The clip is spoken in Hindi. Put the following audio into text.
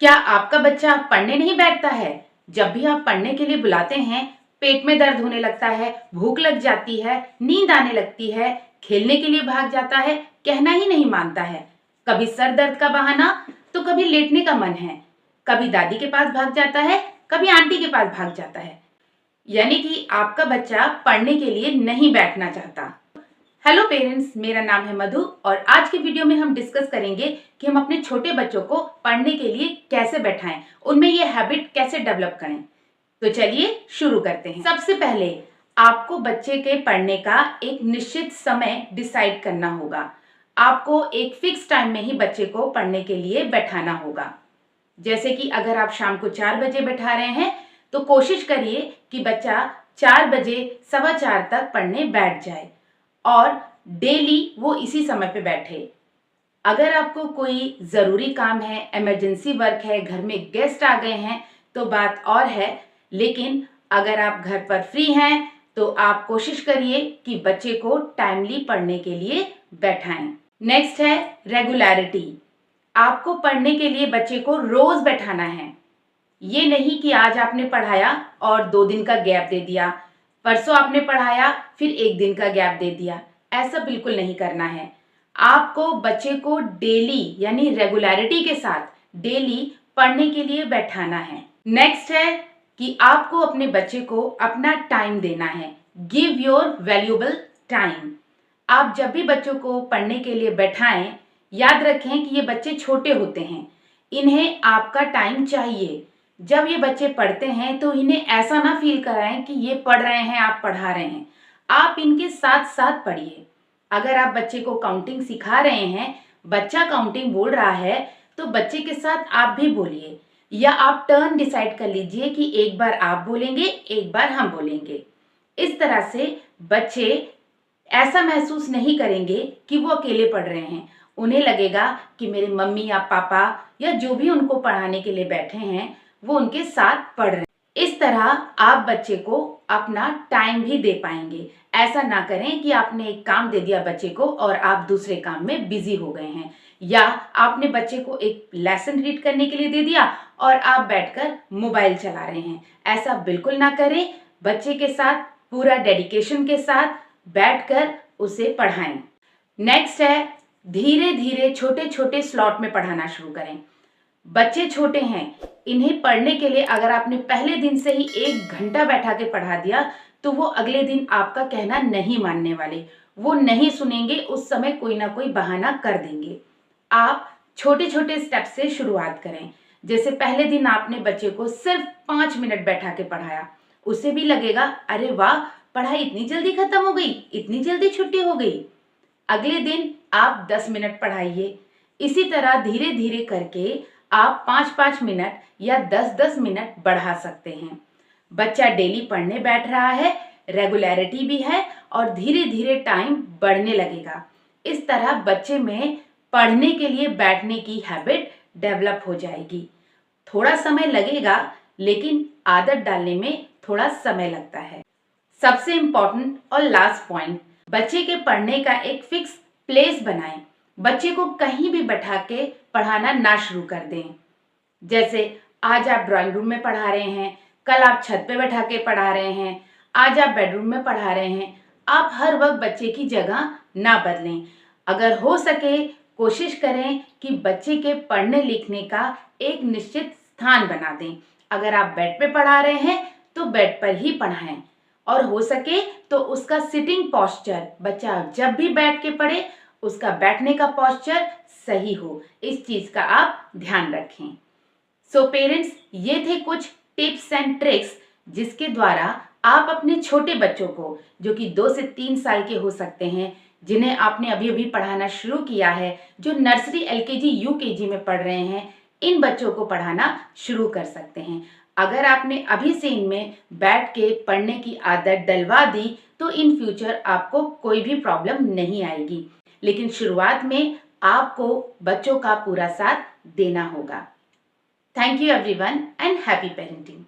क्या आपका बच्चा पढ़ने नहीं बैठता है? जब भी आप पढ़ने के लिए बुलाते हैं, पेट में दर्द होने लगता है, भूख लग जाती है, नींद आने लगती है, खेलने के लिए भाग जाता है, कहना ही नहीं मानता है। कभी सर दर्द का बहाना, तो कभी लेटने का मन है, कभी दादी के पास भाग जाता है, कभी आंटी के पास भाग जाता है। यानी कि आपका बच्चा पढ़ने के लिए नहीं बैठना चाहता। हेलो पेरेंट्स, मेरा नाम है मधु और आज की वीडियो में हम डिस्कस करेंगे कि हम अपने छोटे बच्चों को पढ़ने के लिए कैसे बैठाएं, उनमें ये हैबिट कैसे डेवलप करें। तो चलिए शुरू करते हैं। सबसे पहले आपको बच्चे के पढ़ने का एक निश्चित समय डिसाइड करना होगा। आपको एक फिक्स टाइम में ही बच्चे को पढ़ने के लिए बैठाना होगा। जैसे कि अगर आप शाम को 4 बजे बैठा रहे हैं तो कोशिश करिए कि बच्चा 4 बजे 4:15 तक पढ़ने बैठ जाए और डेली वो इसी समय पे बैठे। अगर आपको कोई ज़रूरी काम है, इमरजेंसी वर्क है, घर में गेस्ट आ गए हैं तो बात और है, लेकिन अगर आप घर पर फ्री हैं तो आप कोशिश करिए कि बच्चे को टाइमली पढ़ने के लिए बैठाएं। नेक्स्ट है रेगुलरिटी। आपको पढ़ने के लिए बच्चे को रोज बैठाना है। ये नहीं कि आज आपने पढ़ाया और 2 दिन का गैप दे दिया, परसों आपने पढ़ाया फिर 1 दिन का गैप दे दिया। ऐसा बिल्कुल नहीं करना है। आपको बच्चे को डेली यानी रेगुलरिटी के साथ डेली पढ़ने के लिए बैठाना है। नेक्स्ट है कि आपको अपने बच्चे को अपना टाइम देना है। Give your valuable time. आप जब भी बच्चों को पढ़ने के लिए बैठाएं, याद रखें कि ये बच्चे छोटे होते हैं, इन्हें आपका टाइम चाहिए। जब ये बच्चे पढ़ते हैं तो इन्हें ऐसा ना फील कराएं कि ये पढ़ रहे हैं, आप पढ़ा रहे हैं। आप इनके साथ साथ पढ़िए। अगर आप बच्चे को काउंटिंग सिखा रहे हैं, बच्चा काउंटिंग बोल रहा है तो बच्चे के साथ आप भी बोलिए, या आप टर्न डिसाइड कर लीजिए कि एक बार आप बोलेंगे, एक बार हम बोलेंगे। इस तरह से बच्चे ऐसा महसूस नहीं करेंगे कि वो अकेले पढ़ रहे हैं। उन्हें लगेगा कि मेरे मम्मी या पापा या जो भी उनको पढ़ाने के लिए बैठे हैं वो उनके साथ पढ़ रहे हैं। इस तरह आप बच्चे को अपना टाइम भी दे पाएंगे। ऐसा ना करें कि आपने एक काम दे दिया बच्चे को और आप दूसरे काम में बिजी हो गए हैं, या आपने बच्चे को एक लेसन रीड करने के लिए दे दिया और आप बैठकर मोबाइल चला रहे हैं। ऐसा बिल्कुल ना करें। बच्चे के साथ पूरा डेडिकेशन के साथ बैठकर उसे पढ़ाएं। नेक्स्ट है धीरे धीरे छोटे छोटे स्लॉट में पढ़ाना शुरू करें। बच्चे छोटे हैं, इन्हें पढ़ने के लिए अगर आपने पहले दिन से ही 1 घंटा बैठा के पढ़ा दिया तो वो अगले दिन आपका कहना नहीं मानने वाले। वो नहीं सुनेंगे, उस समय कोई ना कोई बहाना कर देंगे। आप छोटे छोटे स्टेप से शुरुआत करें। जैसे पहले दिन आपने बच्चे को सिर्फ 5 मिनट बैठा के पढ़ाया, उसे भी लगेगा अरे वाह, पढ़ाई इतनी जल्दी खत्म हो गई, इतनी जल्दी छुट्टी हो गई। अगले दिन आप 10 मिनट पढ़ाइए। इसी तरह धीरे धीरे करके आप 5-5 मिनट या 10-10 मिनट बढ़ा सकते हैं। बच्चा डेली पढ़ने बैठ रहा है, रेगुलरिटी भी है और धीरे धीरे टाइम बढ़ने लगेगा। इस तरह बच्चे में पढ़ने के लिए बैठने की हैबिट डेवलप हो जाएगी। थोड़ा समय लगेगा, लेकिन आदत डालने में थोड़ा समय लगता है। सबसे इम्पोर्टेंट और लास्ट पॉइंट, बच्चे के पढ़ने का एक फिक्स प्लेस बनाएं। बच्चे को कहीं भी बैठा के पढ़ाना ना शुरू कर दें। जैसे आज आप ड्राइंग रूम में पढ़ा रहे हैं, कल आप छत पे बैठा के पढ़ा रहे हैं, आज आप बेडरूम में पढ़ा रहे हैं। आप हर वक्त बच्चे की जगह ना बदलें। अगर हो सके कोशिश करें कि बच्चे के पढ़ने लिखने का एक निश्चित स्थान बना दें। अगर आप बेड पे पढ़ा रहे हैं तो बेड पर ही पढ़ाएं, और हो सके तो उसका सिटिंग पोस्चर, बच्चा जब भी बैठ के पढ़े उसका बैठने का पोस्चर सही हो, इस चीज का आप ध्यान रखें। सो पेरेंट्स, ये थे कुछ टिप्स एंड ट्रिक्स जिसके द्वारा आप अपने छोटे बच्चों को, जो कि 2 से 3 साल के हो सकते हैं, जिन्हें आपने अभी अभी पढ़ाना शुरू किया है, जो नर्सरी, एलकेजी, यूकेजी में पढ़ रहे हैं, इन बच्चों को पढ़ाना शुरू कर सकते हैं। अगर आपने अभी से इनमें बैठ के पढ़ने की आदत डलवा दी तो इन फ्यूचर आपको कोई भी प्रॉब्लम नहीं आएगी, लेकिन शुरुआत में आपको बच्चों का पूरा साथ देना होगा। Thank you everyone and happy parenting.